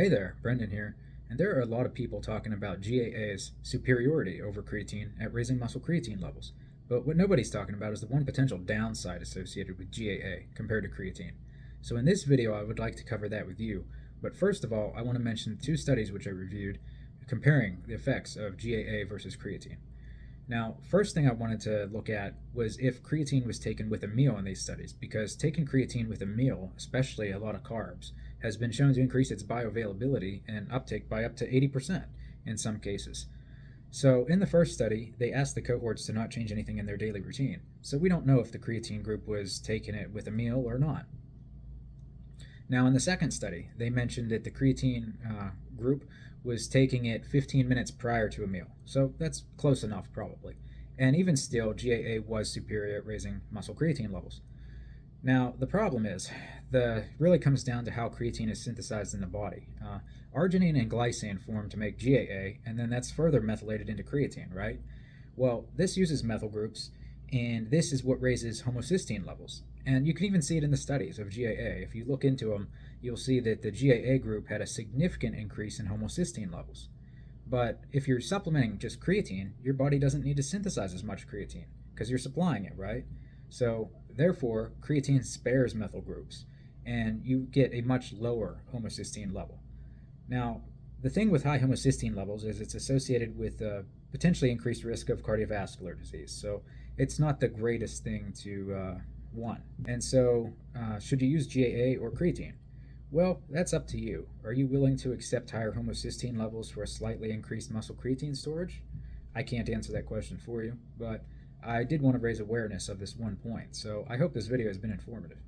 Hey there, Brenden here, and there are a lot of people talking about GAA's superiority over creatine at raising muscle creatine levels. But what nobody's talking about is the one potential downside associated with GAA compared to creatine. So in this video, I would like to cover that with you. But first of all, I want to mention two studies which I reviewed comparing the effects of GAA versus creatine. Now, first thing I wanted to look at was if creatine was taken with a meal in these studies, because taking creatine with a meal, especially a lot of carbs, has been shown to increase its bioavailability and uptake by up to 80% in some cases. So, in the first study, they asked the cohorts to not change anything in their daily routine. So, we don't know if the creatine group was taking it with a meal or not. Now, in the second study, they mentioned that the creatine group was taking it 15 minutes prior to a meal. So that's close enough, probably. And even still, GAA was superior at raising muscle creatine levels. Now, the problem is, really comes down to how creatine is synthesized in the body. Arginine and glycine form to make GAA, and then that's further methylated into creatine, right? Well, this uses methyl groups, and this is what raises homocysteine levels. And you can even see it in the studies of GAA. If you look into them, you'll see that the GAA group had a significant increase in homocysteine levels. But if you're supplementing just creatine, your body doesn't need to synthesize as much creatine because you're supplying it, right? So therefore, creatine spares methyl groups, and you get a much lower homocysteine level. Now, the thing with high homocysteine levels is it's associated with a potentially increased risk of cardiovascular disease. So it's not the greatest thing to want. And so, should you use GAA or creatine? Well, that's up to you. Are you willing to accept higher homocysteine levels for a slightly increased muscle creatine storage? I can't answer that question for you, but I did want to raise awareness of this one point, so I hope this video has been informative.